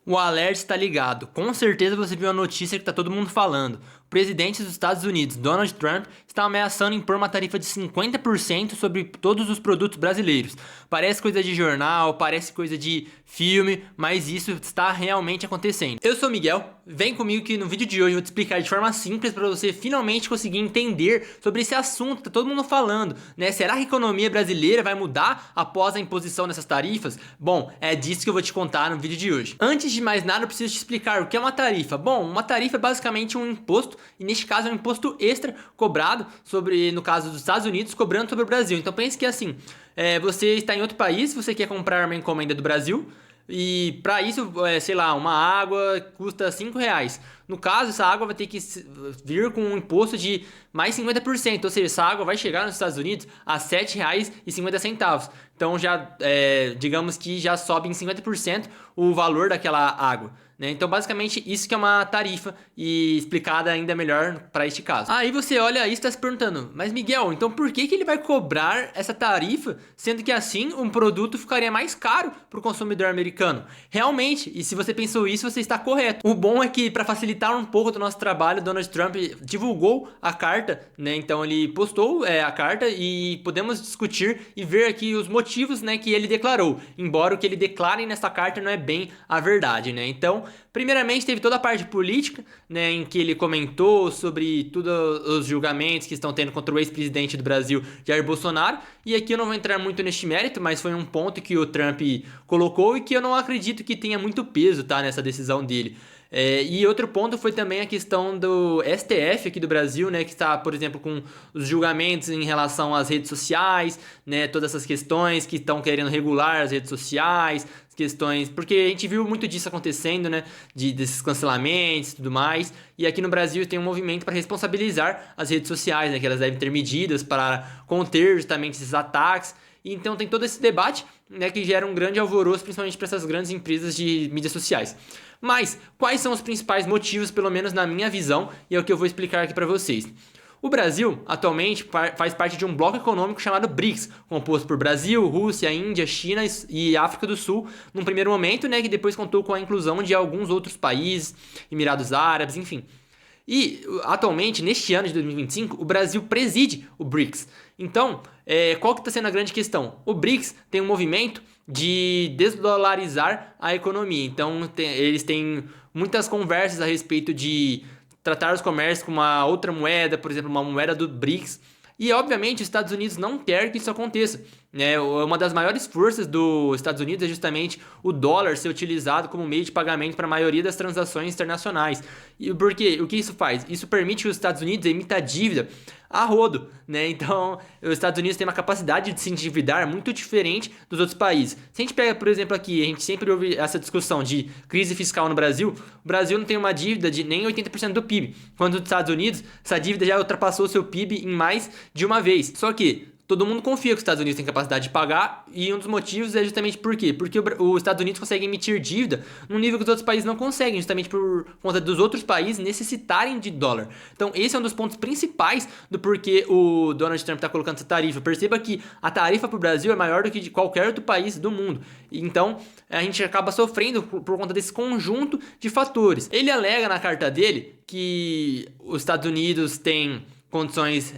O alerta está ligado. Com certeza você viu a notícia que está todo mundo falando. O presidente dos Estados Unidos, Donald Trump, está ameaçando impor uma tarifa de 50% sobre todos os produtos brasileiros. Parece coisa de jornal, parece coisa de filme, mas isso está realmente acontecendo. Eu sou o Miguel, vem comigo que no vídeo de hoje eu vou te explicar de forma simples para você finalmente conseguir entender sobre esse assunto que tá todo mundo falando, né? Será que a economia brasileira vai mudar após a imposição dessas tarifas? Bom, é disso que eu vou te contar no vídeo de hoje. Antes de mais nada, eu preciso te explicar o que é uma tarifa. Bom, uma tarifa é basicamente um imposto, e neste caso é um imposto extra cobrado sobre, no caso dos Estados Unidos, cobrando sobre o Brasil. Então pense que assim, você está em outro país, você quer comprar uma encomenda do Brasil, e para isso, sei lá, uma água custa R$ 5. No caso, essa água vai ter que vir com um imposto de mais 50%. Ou seja, essa água vai chegar nos Estados Unidos a R$ 7,50. Então, já, digamos que já sobe em 50% o valor daquela água, né? Então, basicamente, isso que é uma tarifa e explicada ainda melhor para este caso. Aí você olha isso e está se perguntando, mas Miguel, então por que ele vai cobrar essa tarifa, sendo que assim um produto ficaria mais caro para o consumidor americano? Realmente, e se você pensou isso, você está correto. O bom é que, para facilitar um pouco do nosso trabalho, Donald Trump divulgou a carta, né? Então ele postou a carta e podemos discutir e ver aqui os motivos, né, que ele declarou, embora o que ele declare nessa carta não é bem a verdade, né? Então, primeiramente teve toda a parte política, né, em que ele comentou sobre todos os julgamentos que estão tendo contra o ex-presidente do Brasil, Jair Bolsonaro, e aqui eu não vou entrar muito neste mérito, mas foi um ponto que o Trump colocou e que eu não acredito que tenha muito peso, tá, nessa decisão dele. E outro ponto foi também a questão do STF aqui do Brasil, né, que está, por exemplo, com os julgamentos em relação às redes sociais, né, todas essas questões que estão querendo regular as redes sociais, questões, porque a gente viu muito disso acontecendo, né, desses cancelamentos e tudo mais, e aqui no Brasil tem um movimento para responsabilizar as redes sociais, né, que elas devem ter medidas para conter justamente esses ataques. Então tem todo esse debate, né, que gera um grande alvoroço, principalmente para essas grandes empresas de mídias sociais. Mas quais são os principais motivos, pelo menos na minha visão, e é o que eu vou explicar aqui para vocês. O Brasil, atualmente, faz parte de um bloco econômico chamado BRICS, composto por Brasil, Rússia, Índia, China e África do Sul, num primeiro momento, né, que depois contou com a inclusão de alguns outros países, Emirados Árabes, enfim. E, atualmente, neste ano de 2025, o Brasil preside o BRICS. Então, qual que está sendo a grande questão? O BRICS tem um movimento de desdolarizar a economia. Então, eles têm muitas conversas a respeito de tratar os comércios com uma outra moeda, por exemplo, uma moeda do BRICS. E, obviamente, os Estados Unidos não quer que isso aconteça, né? Uma das maiores forças dos Estados Unidos é justamente o dólar ser utilizado como meio de pagamento para a maioria das transações internacionais. E por quê? O que isso faz? Isso permite que os Estados Unidos emitam dívida a rodo, né? Então, os Estados Unidos têm uma capacidade de se endividar muito diferente dos outros países. Se a gente pega, por exemplo, aqui, a gente sempre ouve essa discussão de crise fiscal no Brasil. O Brasil não tem uma dívida de nem 80% do PIB, enquanto nos Estados Unidos, essa dívida já ultrapassou o seu PIB em mais de uma vez. Só que todo mundo confia que os Estados Unidos têm capacidade de pagar, e um dos motivos é justamente por quê? Porque os Estados Unidos conseguem emitir dívida num nível que os outros países não conseguem, justamente por conta dos outros países necessitarem de dólar. Então esse é um dos pontos principais do porquê o Donald Trump está colocando essa tarifa. Perceba que a tarifa para o Brasil é maior do que de qualquer outro país do mundo. Então a gente acaba sofrendo por conta desse conjunto de fatores. Ele alega na carta dele que os Estados Unidos têm condições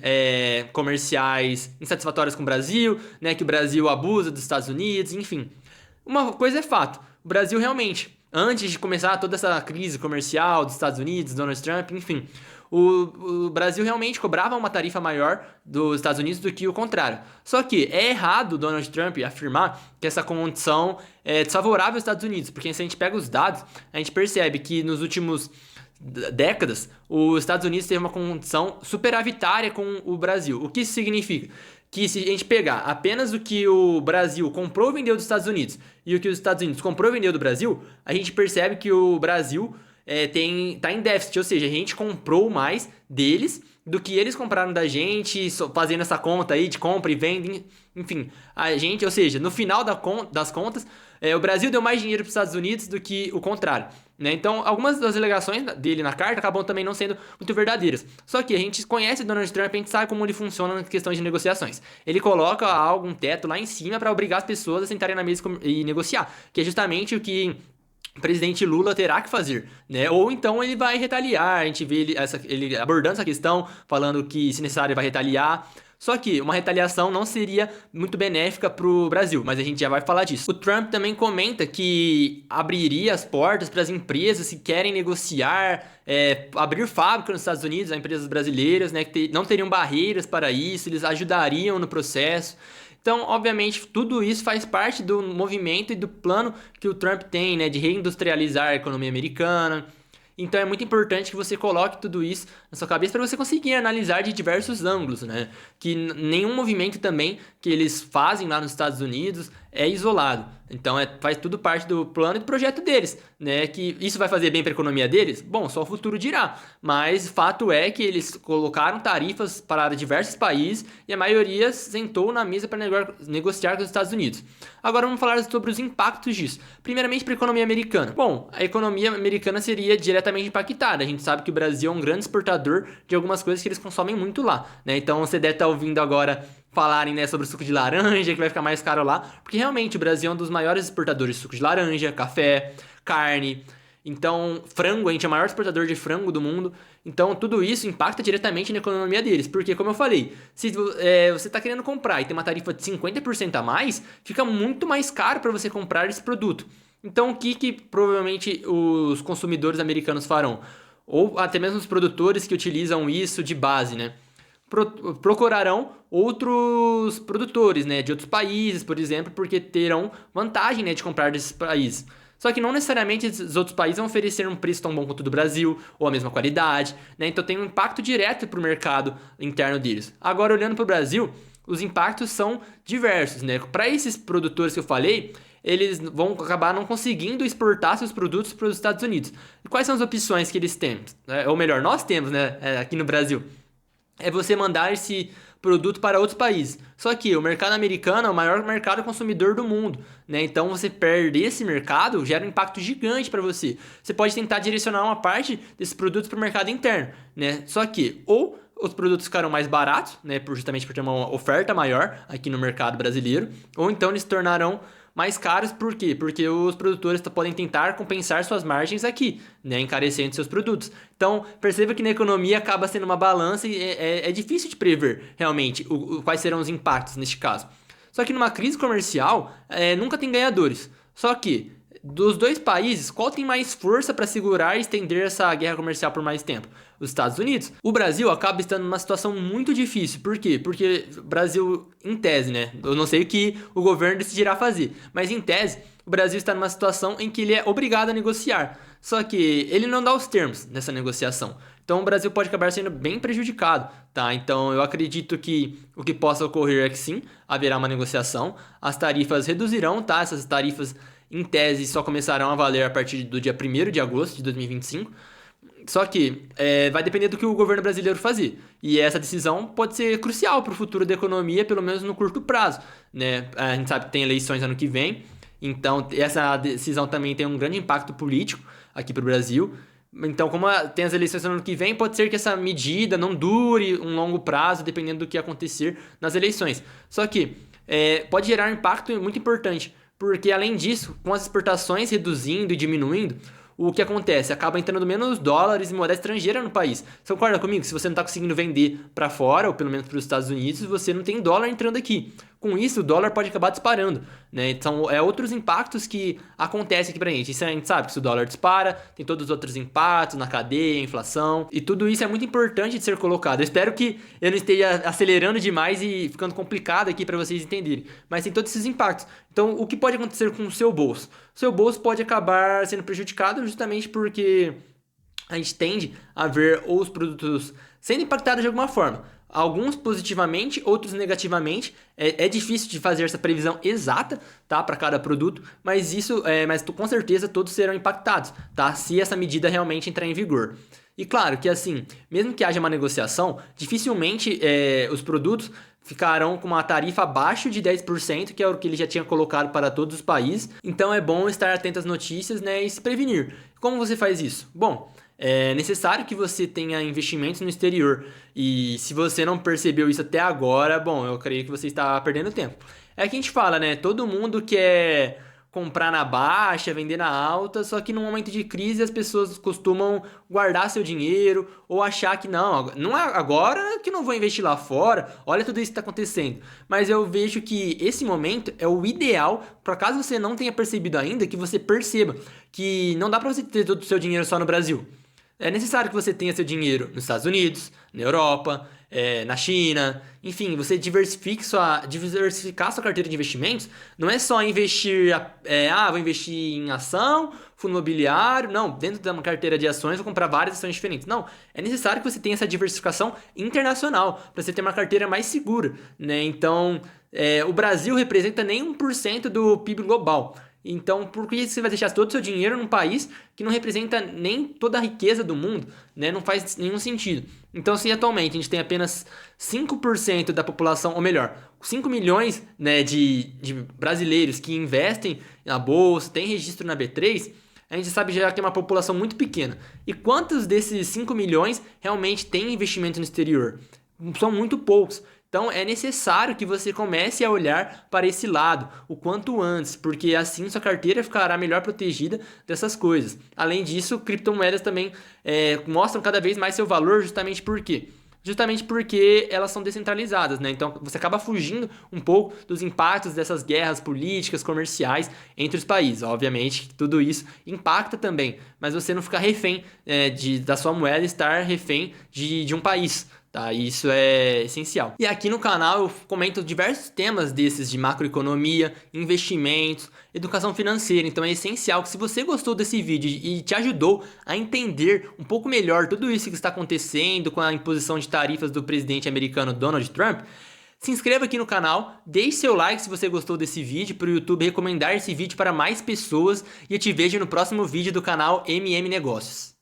comerciais insatisfatórias com o Brasil, né, que o Brasil abusa dos Estados Unidos, enfim. Uma coisa é fato, o Brasil realmente, antes de começar toda essa crise comercial dos Estados Unidos, Donald Trump, enfim, o Brasil realmente cobrava uma tarifa maior dos Estados Unidos do que o contrário. Só que é errado o Donald Trump afirmar que essa condição é desfavorável aos Estados Unidos, porque se a gente pega os dados, a gente percebe que nos últimos décadas, os Estados Unidos teve uma condição superavitária com o Brasil. O que isso significa? Que se a gente pegar apenas o que o Brasil comprou e vendeu dos Estados Unidos e o que os Estados Unidos comprou e vendeu do Brasil, a gente percebe que o Brasil tá em déficit, ou seja, a gente comprou mais deles do que eles compraram da gente, fazendo essa conta aí de compra e venda, enfim, a gente, ou seja, no final das contas, o Brasil deu mais dinheiro para os Estados Unidos do que o contrário, né? Então, algumas das alegações dele na carta acabam também não sendo muito verdadeiras. Só que a gente conhece o Donald Trump, a gente sabe como ele funciona nas questões de negociações. Ele coloca um teto lá em cima para obrigar as pessoas a sentarem na mesa e negociar, que é justamente o que o presidente Lula terá que fazer, né? Ou então ele vai retaliar, a gente vê ele abordando essa questão, falando que se necessário vai retaliar. Só que uma retaliação não seria muito benéfica para o Brasil, mas a gente já vai falar disso. O Trump também comenta que abriria as portas para as empresas que querem negociar, abrir fábrica nos Estados Unidos, as empresas brasileiras, né, que não teriam barreiras para isso, eles ajudariam no processo. Então, obviamente, tudo isso faz parte do movimento e do plano que o Trump tem, né, de reindustrializar a economia americana. Então é muito importante que você coloque tudo isso na sua cabeça para você conseguir analisar de diversos ângulos, né? Que nenhum movimento também que eles fazem lá nos Estados Unidos é isolado. Então faz tudo parte do plano e do projeto deles, né? Que isso vai fazer bem para a economia deles? Bom, só o futuro dirá. Mas fato é que eles colocaram tarifas para diversos países e a maioria sentou na mesa para negociar com os Estados Unidos. Agora vamos falar sobre os impactos disso. Primeiramente para a economia americana. Bom, a economia americana seria diretamente impactada. A gente sabe que o Brasil é um grande exportador de algumas coisas que eles consomem muito lá, né? Então você deve estar ouvindo agora falarem, né, sobre o suco de laranja, que vai ficar mais caro lá, porque realmente o Brasil é um dos maiores exportadores de suco de laranja, café, carne. Então, frango, a gente é o maior exportador de frango do mundo. Então, tudo isso impacta diretamente na economia deles. Porque, como eu falei, se você está querendo comprar e tem uma tarifa de 50% a mais, fica muito mais caro para você comprar esse produto. Então, o que provavelmente os consumidores americanos farão? Ou até mesmo os produtores que utilizam isso de base, né? Procurarão outros produtores, né, de outros países, por exemplo, porque terão vantagem, né, de comprar desses países. Só que não necessariamente esses outros países vão oferecer um preço tão bom quanto o do Brasil, ou a mesma qualidade, né? Então tem um impacto direto para o mercado interno deles. Agora, olhando para o Brasil, os impactos são diversos, né? Para esses produtores que eu falei, eles vão acabar não conseguindo exportar seus produtos para os Estados Unidos. E quais são as opções que eles têm? Ou melhor, nós temos, né, aqui no Brasil. É você mandar esse produto para outros países. Só que o mercado americano é o maior mercado consumidor do mundo, né? Então você perder esse mercado gera um impacto gigante para você. Você pode tentar direcionar uma parte desses produtos para o mercado interno, né? Só que ou os produtos ficarão mais baratos, né, justamente por ter uma oferta maior aqui no mercado brasileiro, ou então eles se tornarão mais caros. Por quê? Porque os produtores podem tentar compensar suas margens aqui, né, encarecendo seus produtos. Então, perceba que na economia acaba sendo uma balança e é difícil de prever realmente quais serão os impactos neste caso. Só que numa crise comercial, nunca tem ganhadores. Só que, dos dois países, qual tem mais força para segurar e estender essa guerra comercial por mais tempo? Os Estados Unidos. O Brasil acaba estando numa situação muito difícil. Por quê? Porque o Brasil, em tese, né? Eu não sei o que o governo decidirá fazer, mas em tese, o Brasil está numa situação em que ele é obrigado a negociar. Só que ele não dá os termos nessa negociação. Então o Brasil pode acabar sendo bem prejudicado, tá? Então eu acredito que o que possa ocorrer é que sim, haverá uma negociação. As tarifas reduzirão, tá? Essas tarifas, em tese, só começarão a valer a partir do dia 1º de agosto de 2025. Só que vai depender do que o governo brasileiro fazer. E essa decisão pode ser crucial para o futuro da economia, pelo menos no curto prazo, né? A gente sabe que tem eleições ano que vem, então essa decisão também tem um grande impacto político aqui para o Brasil. Então, como tem as eleições no ano que vem, pode ser que essa medida não dure um longo prazo, dependendo do que acontecer nas eleições. Só que pode gerar um impacto muito importante, porque além disso, com as exportações reduzindo e diminuindo, o que acontece? Acaba entrando menos dólares e moeda estrangeira no país. Você concorda comigo? Se você não está conseguindo vender para fora, ou pelo menos para os Estados Unidos, você não tem dólar entrando aqui. Com isso, o dólar pode acabar disparando, né? Então, outros impactos que acontecem aqui pra gente. Isso a gente sabe que se o dólar dispara, tem todos os outros impactos na cadeia, inflação, e tudo isso é muito importante de ser colocado. Eu espero que eu não esteja acelerando demais e ficando complicado aqui para vocês entenderem, mas tem todos esses impactos. Então, o que pode acontecer com o seu bolso? O seu bolso pode acabar sendo prejudicado justamente porque a gente tende a ver os produtos sendo impactados de alguma forma. Alguns positivamente, outros negativamente. É difícil de fazer essa previsão exata, tá, para cada produto, mas mas com certeza todos serão impactados, tá, se essa medida realmente entrar em vigor. E claro que assim, mesmo que haja uma negociação, dificilmente os produtos ficarão com uma tarifa abaixo de 10%, que é o que ele já tinha colocado para todos os países. Então é bom estar atento às notícias, né, e se prevenir. Como você faz isso? Bom, é necessário que você tenha investimentos no exterior. E se você não percebeu isso até agora, bom, eu creio que você está perdendo tempo. É que a gente fala, né? Todo mundo quer comprar na baixa, vender na alta, só que no momento de crise as pessoas costumam guardar seu dinheiro ou achar que não é agora que não vou investir lá fora, olha tudo isso que está acontecendo. Mas eu vejo que esse momento é o ideal, para caso você não tenha percebido ainda, que você perceba que não dá para você ter todo o seu dinheiro só no Brasil. É necessário que você tenha seu dinheiro nos Estados Unidos, na Europa, na China, enfim, você diversificar sua carteira de investimentos não é só investir, vou investir em ação, fundo imobiliário, não, dentro de uma carteira de ações vou comprar várias ações diferentes. Não, é necessário que você tenha essa diversificação internacional para você ter uma carteira mais segura, né? Então, o Brasil representa nem 1% do PIB global. Então, por que você vai deixar todo o seu dinheiro num país que não representa nem toda a riqueza do mundo, né? Não faz nenhum sentido. Então, se atualmente a gente tem apenas 5% da população, ou melhor, 5 milhões, né, de brasileiros que investem na bolsa, tem registro na B3, a gente sabe já que é uma população muito pequena. E quantos desses 5 milhões realmente têm investimento no exterior? São muito poucos. Então é necessário que você comece a olhar para esse lado o quanto antes, porque assim sua carteira ficará melhor protegida dessas coisas. Além disso, criptomoedas também mostram cada vez mais seu valor justamente por quê? Justamente porque elas são descentralizadas, né? Então você acaba fugindo um pouco dos impactos dessas guerras políticas, comerciais entre os países. Obviamente que tudo isso impacta também, mas você não fica refém da sua moeda estar refém de um país. Tá, isso é essencial. E aqui no canal eu comento diversos temas desses de macroeconomia, investimentos, educação financeira. Então é essencial que se você gostou desse vídeo e te ajudou a entender um pouco melhor tudo isso que está acontecendo com a imposição de tarifas do presidente americano Donald Trump, se inscreva aqui no canal, deixe seu like se você gostou desse vídeo para o YouTube recomendar esse vídeo para mais pessoas e eu te vejo no próximo vídeo do canal MM Negócios.